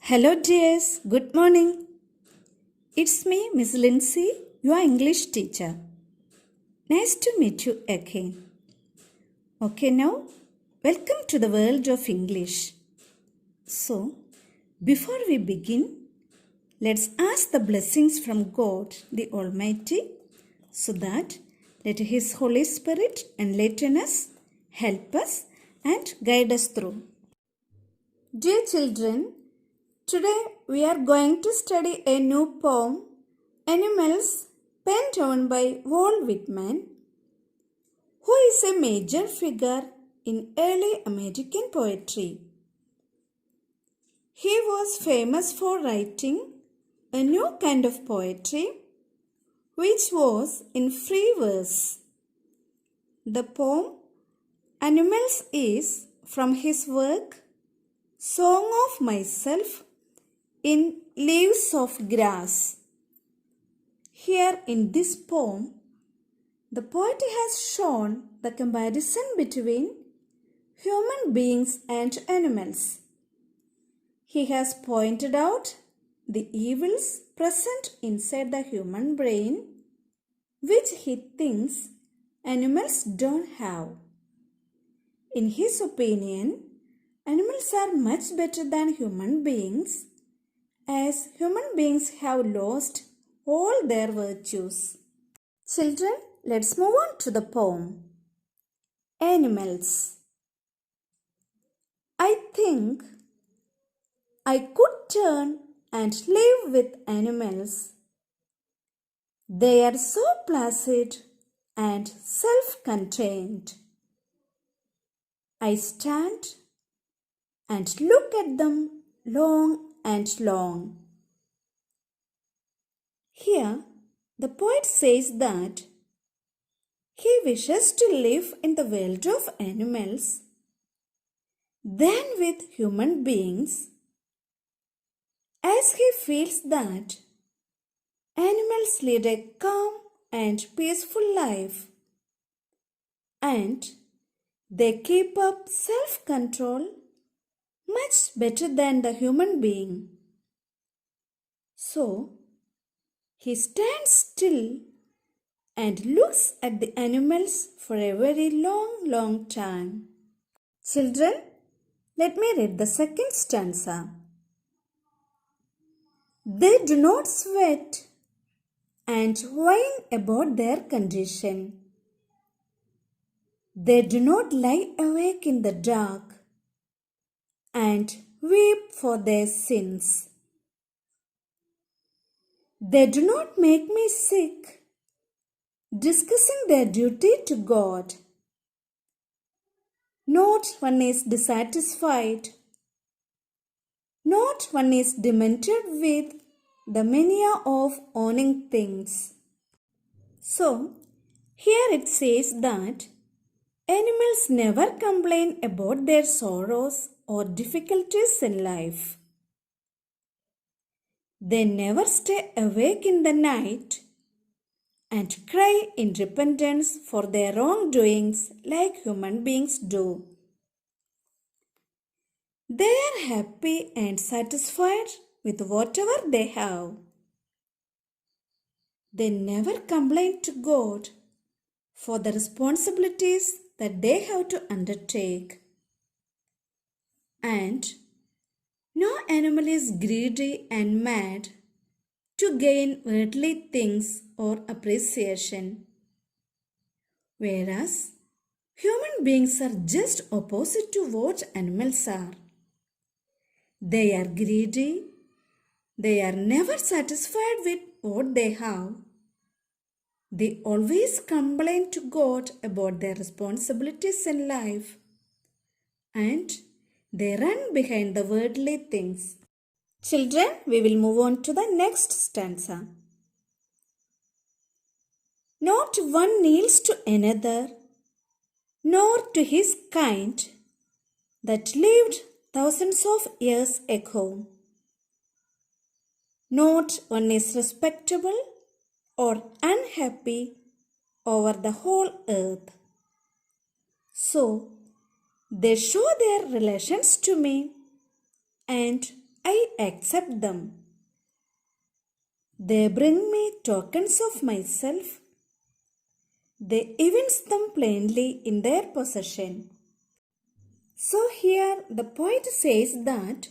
Hello dears, good morning. It's me, Miss Lincy, your English teacher. Nice to meet you again. Okay, now, welcome to the world of English. So, before we begin, let's ask the blessings from God the Almighty so that let His Holy Spirit enlighten us, help us, and guide us through. Dear children, today we are going to study a new poem, Animals, penned down by Walt Whiteman, who is a major figure in early American poetry. He was famous for writing a new kind of poetry which was in free verse. The poem Animals is from his work Song of Myself in Leaves of Grass. Here in this poem, the poet has shown the comparison between human beings and animals. He has pointed out the evils present inside the human brain, which he thinks animals don't have. In his opinion, animals are much better than human beings, as human beings have lost all their virtues. Children, let's move on to the poem. Animals. I think I could turn and live with animals. They are so placid and self-contained. I stand and look at them long and long. Here, the poet says that he wishes to live in the world of animals than with human beings, as he feels that animals lead a calm and peaceful life and they keep up self-control much better than the human being. So, he stands still and looks at the animals for a very long time. Children, let me read the second stanza. They do not sweat and whine about their condition. They do not lie awake in the dark and weep for their sins. They do not make me sick, discussing their duty to God. Not one is dissatisfied. Not one is demented with the mania of owning things. So, here it says that animals never complain about their sorrows or difficulties in life. They never stay awake in the night and cry in repentance for their wrongdoings like human beings do. They are happy and satisfied with whatever they have. They never complain to God for the responsibilities that they have to undertake. And no animal is greedy and mad to gain worldly things or appreciation, whereas human beings are just opposite to what animals are. They are greedy, they are never satisfied with what they have. They always complain to God about their responsibilities in life, and they run behind the worldly things. Children, we will move on to the next stanza. Not one kneels to another, nor to his kind that lived thousands of years ago. Not one is respectable or unhappy over the whole earth. So, they show their relations to me and I accept them. They bring me tokens of myself. They evince them plainly in their possession. So here the poet says that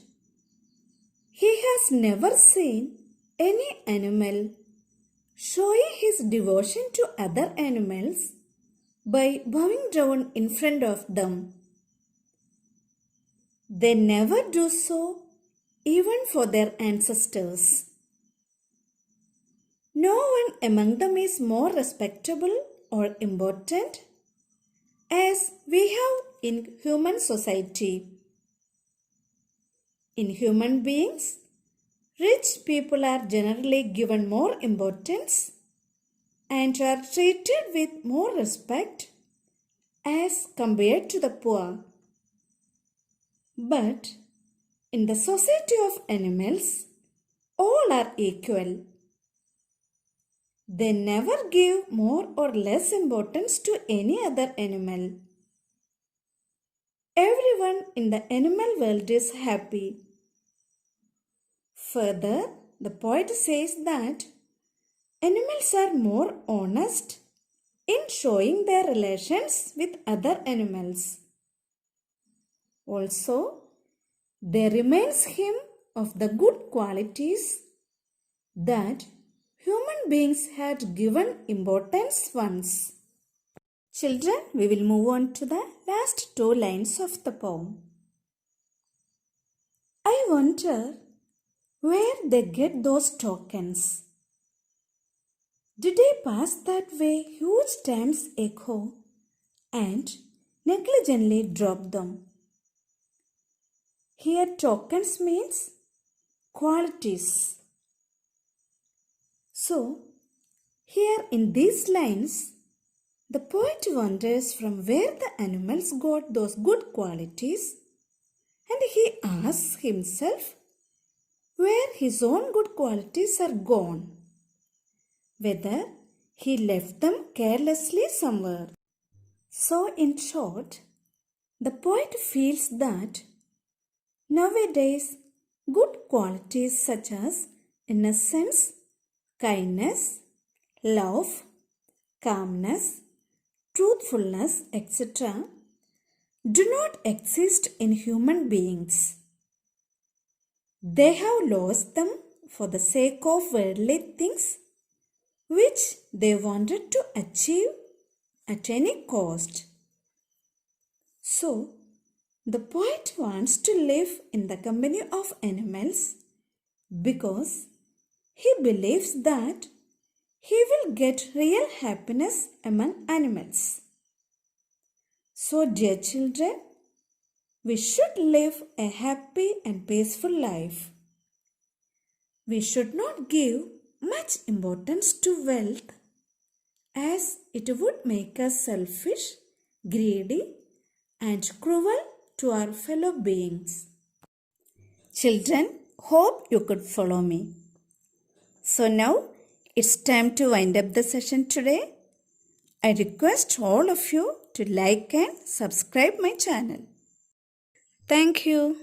he has never seen any animal showing his devotion to other animals by bowing down in front of them. They never do so even for their ancestors. No one among them is more respectable or important as we have in human society. In human beings, rich people are generally given more importance and are treated with more respect as compared to the poor. But in the society of animals, all are equal. They never give more or less importance to any other animal. Everyone in the animal world is happy. Further, the poet says that animals are more honest in showing their relations with other animals. Also, they reminds him of the good qualities that human beings had given importance once. Children, we will move on to the last 2 lines of the poem. I wonder where they get those tokens. Did they pass that way huge stamps ago and negligently drop them? Here tokens means qualities. So, here in these lines, the poet wonders from where the animals got those good qualities, and he asks himself where his own good qualities are gone, whether he left them carelessly somewhere. So, in short, the poet feels that nowadays good qualities such as innocence, kindness, love, calmness, truthfulness, etc. do not exist in human beings. They have lost them for the sake of worldly things which they wanted to achieve at any cost. So, the poet wants to live in the company of animals because he believes that he will get real happiness among animals. So, dear children, we should live a happy and peaceful life. We should not give much importance to wealth as it would make us selfish, greedy, and cruel to our fellow beings. Children, hope you could follow me. So now it's time to wind up the session today. I request all of you to like and subscribe my channel. Thank you.